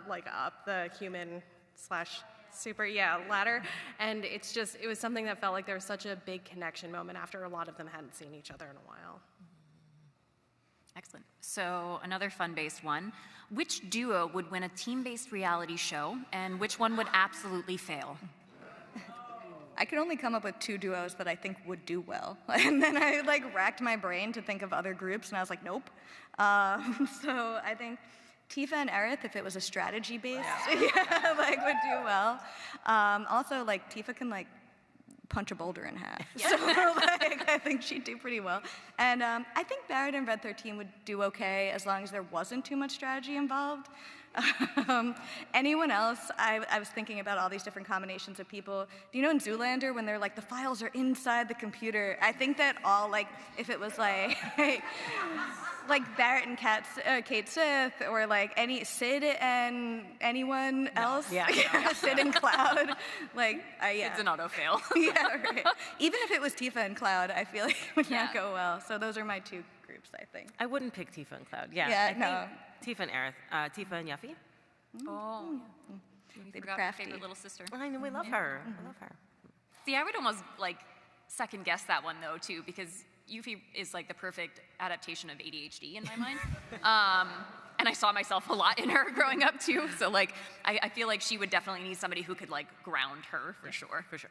like up the human slash super, ladder. And it was something that felt like there was such a big connection moment after a lot of them hadn't seen each other in a while. Excellent. So another fun-based one. Which duo would win a team-based reality show, and which one would absolutely fail? I could only come up with 2 duos that I think would do well. And then I like racked my brain to think of other groups, and I was like, nope. So I think Tifa and Aerith, if it was a strategy-based, like would do well. Also, like Tifa can like punch a boulder in half. So like, I think she'd do pretty well. And I think Barret and Red 13 would do okay as long as there wasn't too much strategy involved. Anyone else, I was thinking about all these different combinations of people. Do you know in Zoolander when they're like, the files are inside the computer? I think that all, like, if it was like, like Barret and Kate Sith, or like Sid and anyone else, Sid and Cloud, like, It's an auto fail. Yeah, right. Even if it was Tifa and Cloud, I feel like it would not go well. So those are my 2 groups, I think. I wouldn't pick Tifa and Cloud. Tifa and Aerith. Tifa and Yuffie. Oh, They'd forgot my crafty. favorite little sister. I know, we love her. I love her. See, I would almost like second guess that one though too, because Yuffie is like the perfect adaptation of ADHD in my mind. And I saw myself a lot in her growing up too. So like, I feel like she would definitely need somebody who could like ground her for sure. For sure.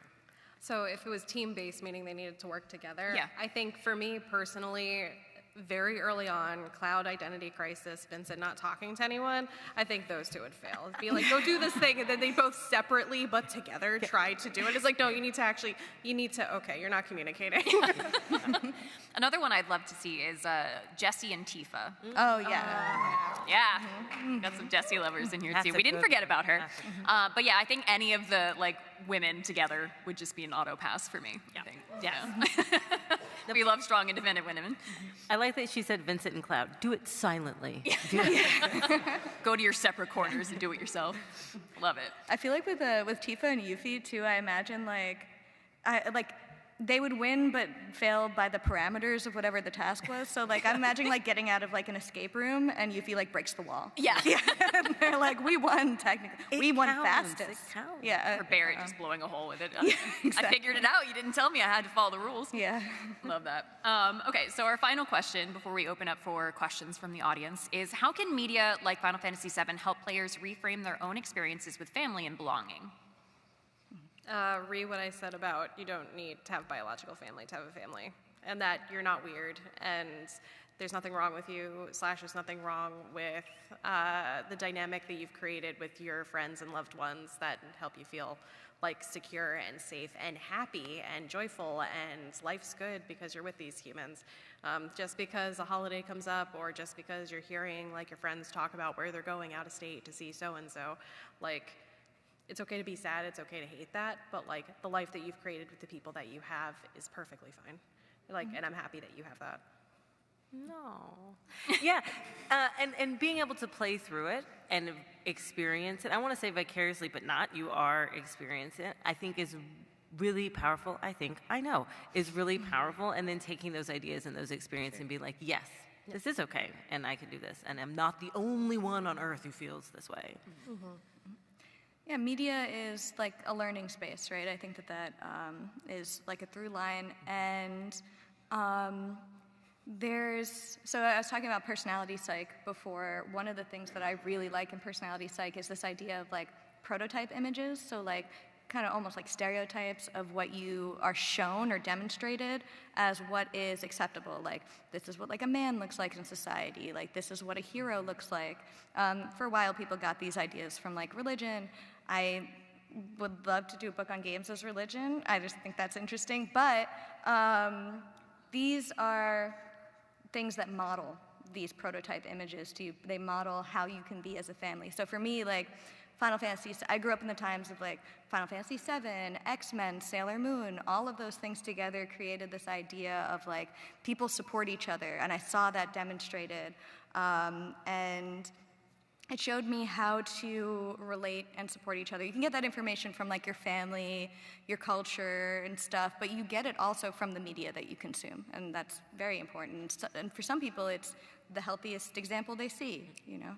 So if it was team-based, meaning they needed to work together, Yeah. I think for me personally, very early on, Cloud identity crisis, Vincent not talking to anyone, I think those 2 would fail. It'd be like, go do this thing, and then they both separately but together try to do it. It's like, no, okay, you're not communicating. Another one I'd love to see is Jessie and Tifa. Oh, yeah. Yeah, got some Jessie lovers in here That's too. a We didn't good forget one. about her. But yeah, I think any of the like women together would just be an auto pass for me. I think. Yeah. We love strong, independent women. I like that she said Vincent and Cloud. Do it silently. Go to your separate corners and do it yourself. Love it. I feel like with Tifa and Yuffie too, I imagine they would win but fail by the parameters of whatever the task was. So like I'm imagining like getting out of like an escape room and Yuffie like breaks the wall. Yeah. And they're like, we won technically. We won fastest. It counts. Yeah. Or Barret just blowing a hole with it. Exactly. I figured it out. You didn't tell me I had to follow the rules. Yeah. Love that. Okay, so our final question before we open up for questions from the audience is, how can media like Final Fantasy VII help players reframe their own experiences with family and belonging? What I said about you don't need to have biological family to have a family, and that you're not weird, and there's nothing wrong with you, / there's nothing wrong with the dynamic that you've created with your friends and loved ones that help you feel like secure and safe and happy and joyful, and life's good because you're with these humans. Just because a holiday comes up, or just because you're hearing like your friends talk about where they're going out of state to see so-and-so, like, it's okay to be sad, it's okay to hate that, but like the life that you've created with the people that you have is perfectly fine. Like, and I'm happy that you have that. No. Yeah, and being able to play through it and experience it, I want to say vicariously, but not, you are experiencing it, I think is really powerful. Is really powerful, and then taking those ideas and those experiences and being like, yes, this is okay, and I can do this, and I'm not the only one on earth who feels this way. Mm-hmm. Yeah, media is like a learning space, right? I think that is like a through line. And so I was talking about personality psych before. One of the things that I really like in personality psych is this idea of like prototype images. So like kind of almost like stereotypes of what you are shown or demonstrated as what is acceptable. Like, this is what like a man looks like in society. Like, this is what a hero looks like. For a while, people got these ideas from like religion. I would love to do a book on games as religion. I just think that's interesting. But these are things that model these prototype images to you. They model how you can be as a family. So for me, like, Final Fantasy, I grew up in the times of like Final Fantasy VII, X-Men, Sailor Moon, all of those things together created this idea of like people support each other, and I saw that demonstrated. And it showed me how to relate and support each other. You can get that information from like your family, your culture and stuff, but you get it also from the media that you consume, and that's very important. And for some people, it's the healthiest example they see, you know.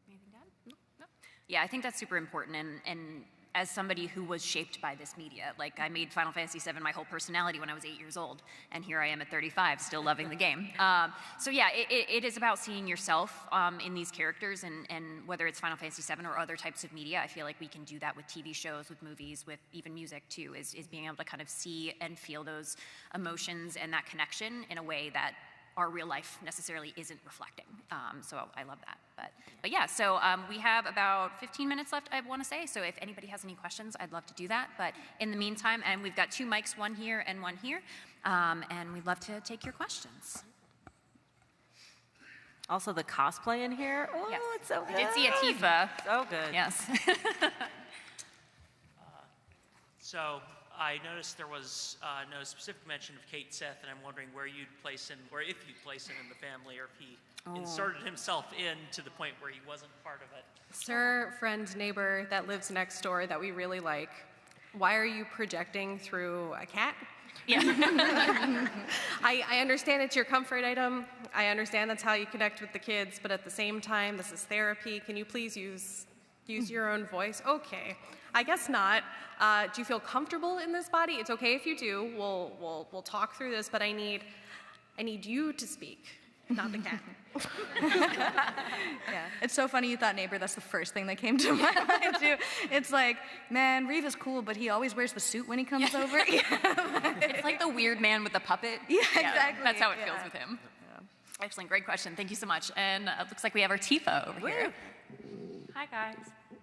Anything to add? No? Yeah, I think that's super important, and as somebody who was shaped by this media, like I made Final Fantasy VII my whole personality when I was 8 years old, and here I am at 35, still loving the game. So yeah, it is about seeing yourself in these characters, and whether it's Final Fantasy VII or other types of media, I feel like we can do that with TV shows, with movies, with even music too, is being able to kind of see and feel those emotions and that connection in a way that our real life necessarily isn't reflecting. So I love that. But yeah, so we have about 15 minutes left, I want to say. So if anybody has any questions, I'd love to do that. But in the meantime, and we've got 2 mics, one here and one here, and we'd love to take your questions. Also, the cosplay in here. Oh, Yes. it's so good. I did see a Tifa. So good. Yes. So I noticed there was no specific mention of Kate Seth, and I'm wondering where you'd place him, or if you'd place him in the family, or if he inserted himself in to the point where he wasn't part of it. Sir, friend, neighbor that lives next door that we really like, why are you projecting through a cat? Yeah. I understand it's your comfort item. I understand that's how you connect with the kids, but at the same time, this is therapy. Can you please use your own voice? Okay, I guess not. Do you feel comfortable in this body? It's okay if you do. We'll talk through this, but I need you to speak, not the cat. Yeah, it's so funny you thought neighbor, that's the first thing that came to my mind too. It's like, man, Reeve is cool, but he always wears the suit when he comes over. It's like the weird man with the puppet. Yeah, exactly. That's how it feels with him. Yeah. Excellent, great question. Thank you so much. And it looks like we have our Tifa over here. Hi, guys.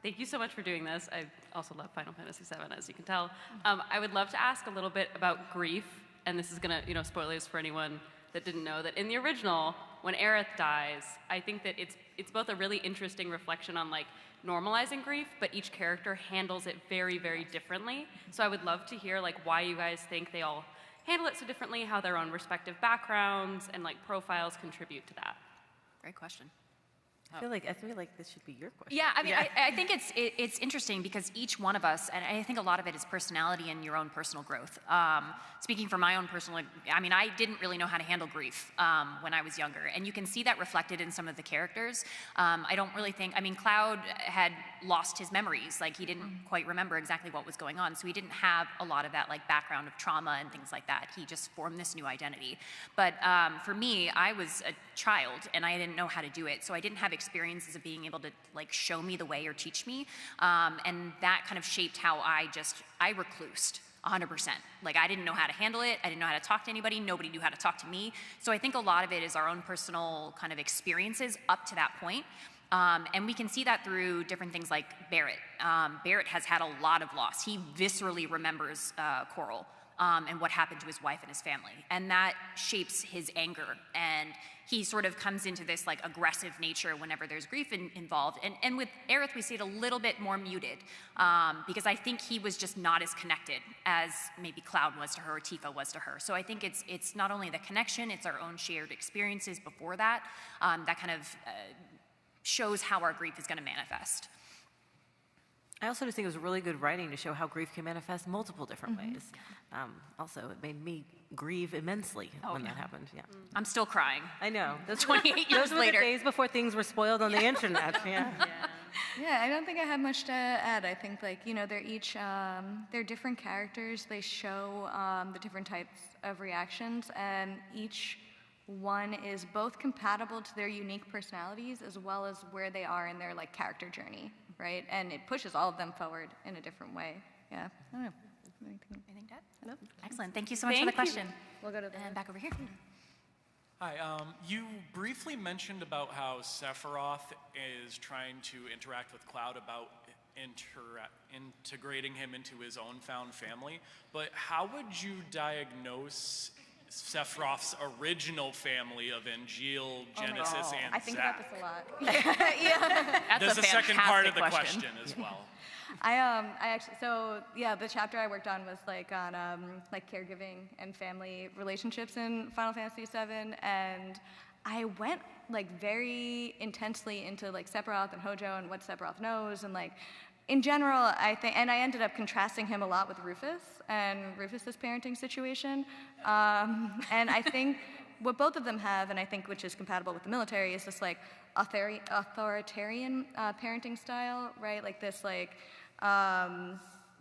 Thank you so much for doing this. I also love Final Fantasy VII, as you can tell. I would love to ask a little bit about grief, and this is going to, spoilers for anyone that didn't know, that in the original, when Aerith dies, I think that it's both a really interesting reflection on, like, normalizing grief, but each character handles it very, very differently. So I would love to hear, like, why you guys think they all handle it so differently, how their own respective backgrounds and, like, profiles contribute to that. Great question. I feel like this should be your question. Yeah, I mean, I think it's interesting because each one of us, and I think a lot of it is personality and your own personal growth. Speaking from my own personal, I mean, I didn't really know how to handle grief when I was younger, and you can see that reflected in some of the characters. I don't really think, I mean, Cloud had lost his memories, like he didn't quite remember exactly what was going on, so he didn't have a lot of that like background of trauma and things like that. He just formed this new identity. But for me, I was a child and I didn't know how to do it, so I didn't have experiences of being able to like show me the way or teach me, and that kind of shaped how I reclused 100%. Like I didn't know how to handle it, I didn't know how to talk to anybody, nobody knew how to talk to me. So I think a lot of it is our own personal kind of experiences up to that point. And we can see that through different things like Barret. Barret has had a lot of loss. He viscerally remembers Coral and what happened to his wife and his family. And that shapes his anger. And he sort of comes into this like aggressive nature whenever there's grief involved. And with Aerith, we see it a little bit more muted because I think he was just not as connected as maybe Cloud was to her or Tifa was to her. So I think it's not only the connection, it's our own shared experiences before that that kind of shows how our grief is going to manifest. I also just think it was really good writing to show how grief can manifest multiple different ways. Also, it made me grieve immensely when that happened. Yeah, I'm still crying. I know. Those 28 years Those were later. the days before things were spoiled on the internet. Yeah. Yeah, I don't think I have much to add. I think they're each they're different characters. They show the different types of reactions, and each one is both compatible to their unique personalities as well as where they are in their like character journey, right? And it pushes all of them forward in a different way. Yeah. I don't know. Anything to add? No. Excellent. Thank you so much for the question. We'll go to the And back over here. Hi, you briefly mentioned about how Sephiroth is trying to interact with Cloud about integrating him into his own found family, but how would you diagnose Sephiroth's original family of Angeal, Genesis, and I think Zack? about this a lot. Yeah. That's There's a a second part of the fantastic question as well. I actually, so yeah, the chapter I worked on was like on like caregiving and family relationships in Final Fantasy VII, and I went like very intensely into like Sephiroth and Hojo and what Sephiroth knows, and like in general, I think, and I ended up contrasting him a lot with Rufus and Rufus's parenting situation. And I think what both of them have, and I think which is compatible with the military, is this like authoritarian parenting style, right? Like this like,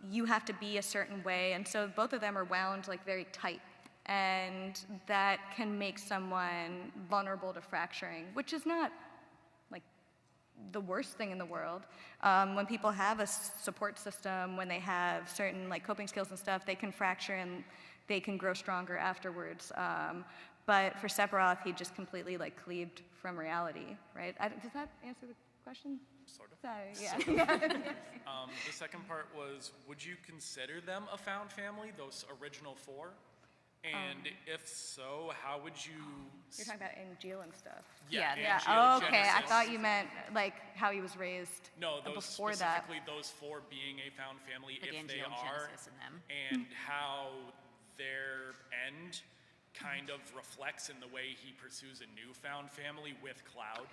you have to be a certain way, and so both of them are wound like very tight, and that can make someone vulnerable to fracturing, which is not like the worst thing in the world. When people have a support system, when they have certain like coping skills and stuff, they can fracture and they can grow stronger afterwards. But for Sephiroth, he just completely like cleaved from reality, right? Does that answer the question? Sort of. Sorry, yeah. The second part was, would you consider them a found family, those original 4? And if so, how would you... You're talking about Angeal and stuff. Yeah. Oh, okay. I thought you meant like how he was raised. No, those before specifically those 4 being a found family, Like if they Angeal, are, Genesis, and them. and how their end kind of reflects in the way he pursues a newfound family with Cloud.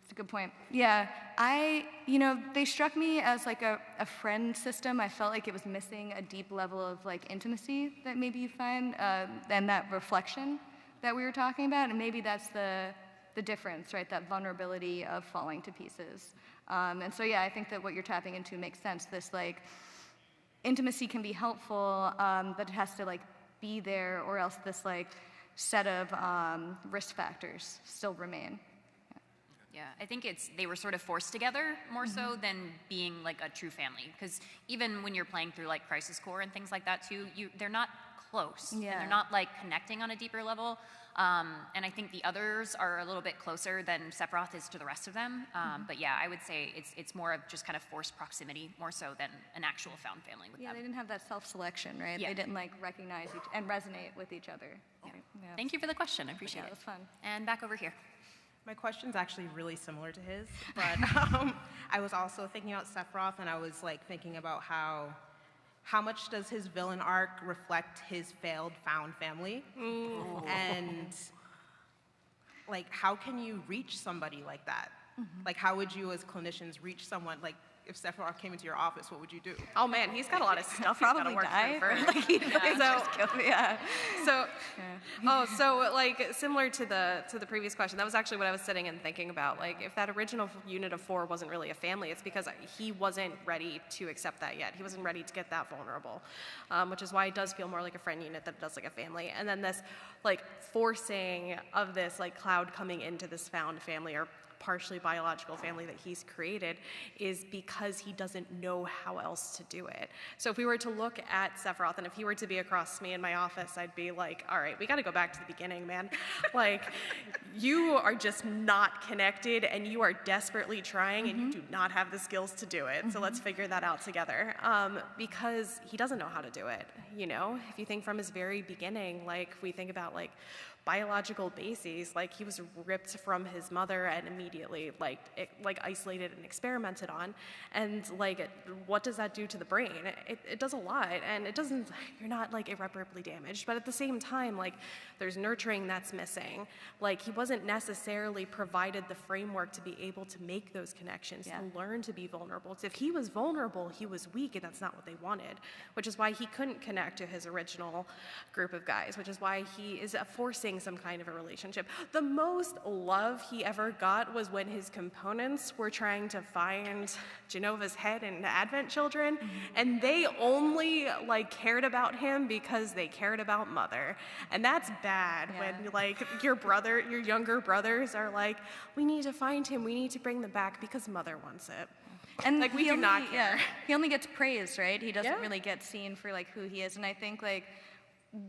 That's a good point. Yeah, they struck me as like a friend system. I felt like it was missing a deep level of like intimacy that maybe you find, and that reflection that we were talking about, and maybe that's the difference, right? That vulnerability of falling to pieces. And so yeah, I think that what you're tapping into makes sense. This like intimacy can be helpful, but it has to like be there, or else this like set of risk factors still remain. Yeah, I think they were sort of forced together more so than being like a true family. Because even when you're playing through like Crisis Core and things like that too, they're not close. Yeah. And they're not like connecting on a deeper level. And I think the others are a little bit closer than Sephiroth is to the rest of them. But yeah, I would say it's more of just kind of forced proximity more so than an actual found family with Yeah, them. they didn't have that self-selection, right? Yeah. They didn't like recognize and resonate with each other. Yeah. Yeah. Thank you for the question. I appreciate Yeah, it. it was fun. And back over here. My question's actually really similar to his, but I was also thinking about Sephiroth, and I was like thinking about how much does his villain arc reflect his failed found family, and like how can you reach somebody like that? Like how would you as clinicians reach someone like? If Sephiroth came into your office, what would you do? Oh man, he's got a lot of stuff he's got to Probably work die. through first. So like similar to the previous question, that was actually what I was sitting and thinking about. Like if that original unit of 4 wasn't really a family, it's because he wasn't ready to accept that yet. He wasn't ready to get that vulnerable, which is why it does feel more like a friend unit than it does like a family. And then this like forcing of this like Cloud coming into this found family or partially biological family that he's created is because he doesn't know how else to do it. So if we were to look at Sephiroth, and if he were to be across me in my office, I'd be like, all right, we got to go back to the beginning, man. Like, you are just not connected, and you are desperately trying, and you do not have the skills to do it. So let's figure that out together. Because he doesn't know how to do it, you know? If you think from his very beginning, like, we think about, like, biological bases, like he was ripped from his mother and immediately like isolated and experimented on, and like what does that do to the brain? It does a lot, and it doesn't, you're not like irreparably damaged, but at the same time like there's nurturing that's missing. Like he wasn't necessarily provided the framework to be able to make those connections, to learn to be vulnerable. So if he was vulnerable, he was weak, and that's not what they wanted, which is why he couldn't connect to his original group of guys, which is why he is forcing some kind of a relationship. The most love he ever got was when his components were trying to find Genova's head in Advent Children, and they only like cared about him because they cared about Mother. And that's bad when like your younger brothers are like, we need to find him, we need to bring them back because Mother wants it. And like we do not care. He only gets praised, right? He doesn't really get seen for like who he is. And I think like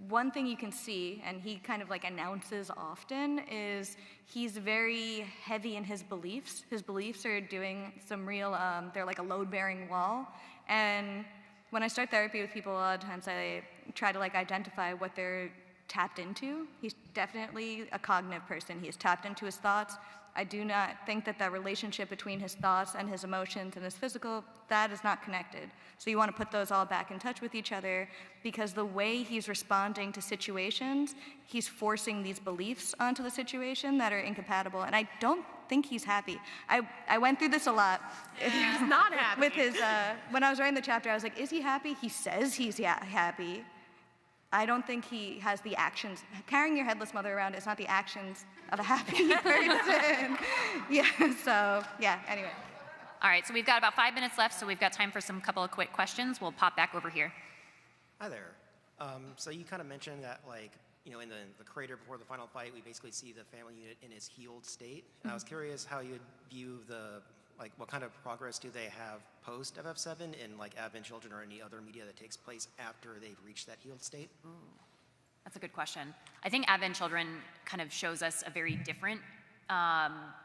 one thing you can see, and he kind of like announces often, is he's very heavy in his beliefs. His beliefs are doing some real, they're like a load-bearing wall. And when I start therapy with people, a lot of times I try to like identify what they're tapped into. He's definitely a cognitive person. He's tapped into his thoughts. I do not think that that relationship between his thoughts and his emotions and his physical, that is not connected. So you want to put those all back in touch with each other, because the way he's responding to situations, he's forcing these beliefs onto the situation that are incompatible. And I don't think he's happy. I went through this a lot. He's not happy. With his, when I was writing the chapter, I was like, is he happy? He says he's happy. I don't think he has the actions. Carrying your headless mother around is not the actions of a happy person. Yeah, so, yeah, anyway. All right, so we've got about 5 minutes left, so we've got time for some couple of quick questions. We'll pop back over here. Hi there. So you kind of mentioned that, like, you know, in the crater before the final fight, we basically see the family unit in its healed state. And I was curious how you'd view what kind of progress do they have post FF7 in, like, Advent Children or any other media that takes place after they've reached that healed state? Ooh, that's a good question. I think Advent Children kind of shows us a very different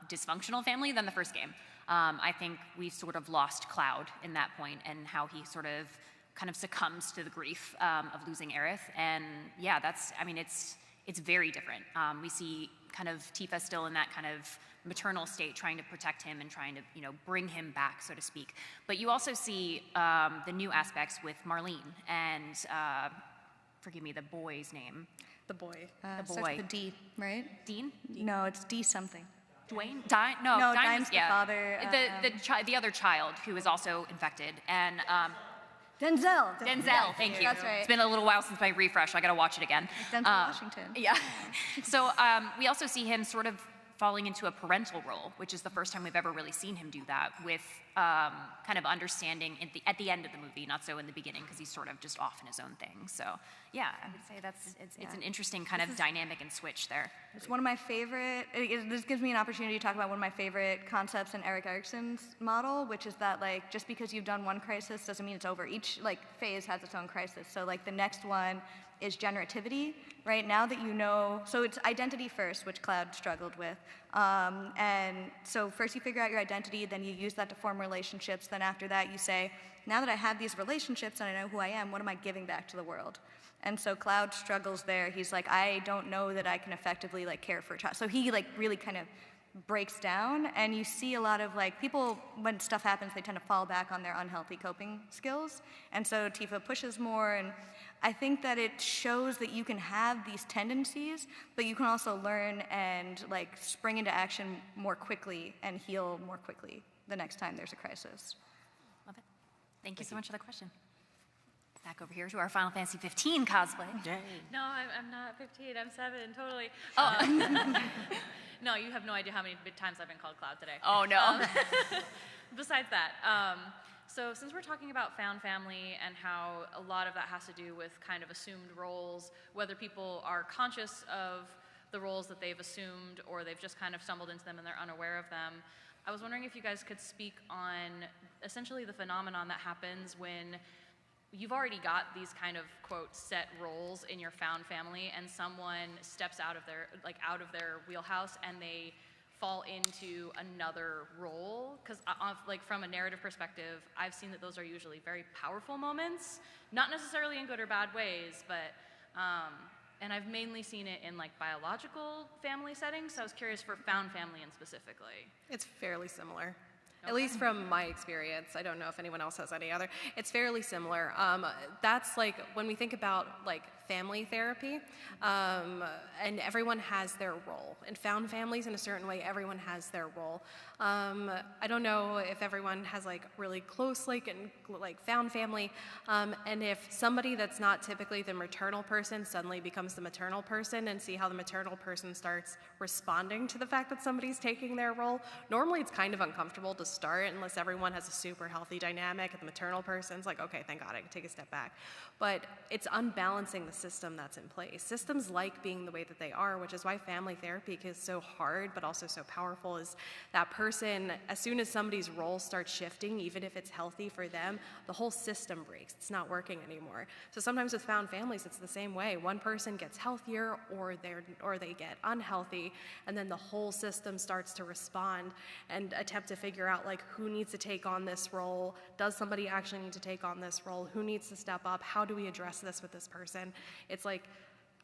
dysfunctional family than the first game. I think we sort of lost Cloud in that point, and how he sort of kind of succumbs to the grief of losing Aerith. And yeah, it's very different. We see kind of Tifa still in that kind of maternal state, trying to protect him and trying to, you know, bring him back, so to speak. But you also see the new aspects with Marlene and, forgive me, the boy's name. The boy. The Starts boy. with a D, right? Dean? No, it's D something. Dwayne? No, Dime's Dime's the father. The other child who is also infected. And Denzel. Denzel, thank you. That's right. It's been a little while since my refresh. I got to watch it again. Denzel Washington. Yeah. So we also see him sort of falling into a parental role, which is the first time we've ever really seen him do that, with kind of understanding at the end of the movie, not so in the beginning, because he's sort of just off in his own thing. So yeah, I would say it's an interesting kind of dynamic and switch there. It's one of my favorite, this gives me an opportunity to talk about one of my favorite concepts in Eric Erickson's model, which is that, like, just because you've done one crisis doesn't mean it's over. Each, like, phase has its own crisis. So, like, the next one is generativity, right? Now that you know, so it's identity first, which Cloud struggled with. And so first you figure out your identity, then you use that to form relationships. Then after that you say, now that I have these relationships and I know who I am, what am I giving back to the world? And so Cloud struggles there. He's like, I don't know that I can effectively, like, care for a child. So he, like, really kind of breaks down, and you see a lot of, like, people, when stuff happens, they tend to fall back on their unhealthy coping skills. And so Tifa pushes more, and I think that it shows that you can have these tendencies, but you can also learn and, like, spring into action more quickly and heal more quickly the next time there's a crisis. Love it. Thank you so much for the question. Back over here to our Final Fantasy 15 cosplay. Yay. No, I'm not 15. I'm 7, totally. Oh. No, you have no idea how many times I've been called Cloud today. Oh, no. Besides that, so since we're talking about found family and how a lot of that has to do with kind of assumed roles, whether people are conscious of the roles that they've assumed or they've just kind of stumbled into them and they're unaware of them, I was wondering if you guys could speak on essentially the phenomenon that happens when you've already got these kind of, quote, set roles in your found family, and someone steps out of their wheelhouse and they fall into another role. Because like, from a narrative perspective, I've seen that those are usually very powerful moments, not necessarily in good or bad ways, but and I've mainly seen it in, like, biological family settings. So I was curious for found family and specifically. It's fairly similar. At least from my experience. I don't know if anyone else has any other. It's fairly similar. That's, like, when we think about, like, family therapy, and everyone has their role. In found families, in a certain way, everyone has their role. I don't know if everyone has, like, really close, like found family, and if somebody that's not typically the maternal person suddenly becomes the maternal person, and see how the maternal person starts responding to the fact that somebody's taking their role. Normally it's kind of uncomfortable to start unless everyone has a super healthy dynamic, and the maternal person's like, okay, thank God, I can take a step back. But it's unbalancing the system that's in place. Systems like being the way that they are, which is why family therapy is so hard but also so powerful, is that person, as soon as somebody's role starts shifting, even if it's healthy for them, the whole system breaks. It's not working anymore. So sometimes with found families, it's the same way. One person gets healthier or they get unhealthy, and then the whole system starts to respond and attempt to figure out, like, who needs to take on this role? Does somebody actually need to take on this role? Who needs to step up? How do we address this with this person? It's like,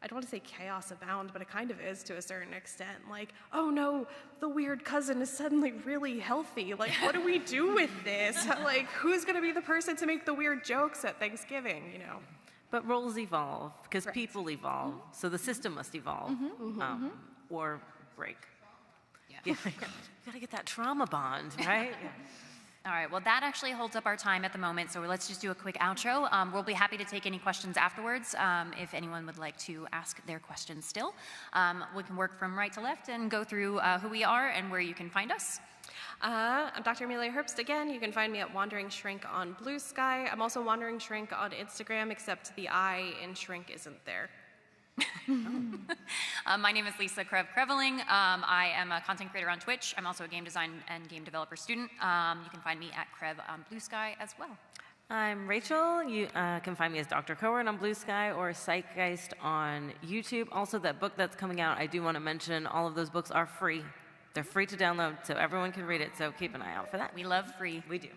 I don't want to say chaos abound, but it kind of is to a certain extent. Like, oh no, the weird cousin is suddenly really healthy. Like, what do we do with this? Like, who's going to be the person to make the weird jokes at Thanksgiving, you know? But roles evolve because Right. people evolve, so the system must evolve or break. Yeah. You gotta get that trauma bond, right? Yeah. All right, well, that actually holds up our time at the moment, so let's just do a quick outro. We'll be happy to take any questions afterwards if anyone would like to ask their questions still. We can work from right to left and go through who we are and where you can find us. I'm Dr. Amelia Herbst again. You can find me at Wandering Shrink on Blue Sky. I'm also Wandering Shrink on Instagram, except the I in Shrink isn't there. My name is Lisa Creveling. I am a content creator on Twitch. I'm also a game design and game developer student. You can find me at Crev on Blue Sky as well. I'm Rachel. You can find me as Dr. Coward on Blue Sky or Psychgeist on YouTube. Also, that book that's coming out, I do want to mention all of those books are free. They're free to download, so everyone can read it, so keep an eye out for that. We love free. We do.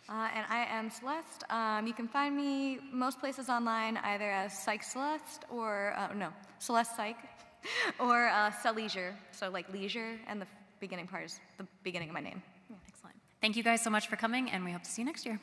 And I am Celeste. You can find me most places online either as Psych Celeste or, Celeste Psych, or Leisure. So like leisure, and the beginning part is the beginning of my name. Excellent. Thank you guys so much for coming, and we hope to see you next year.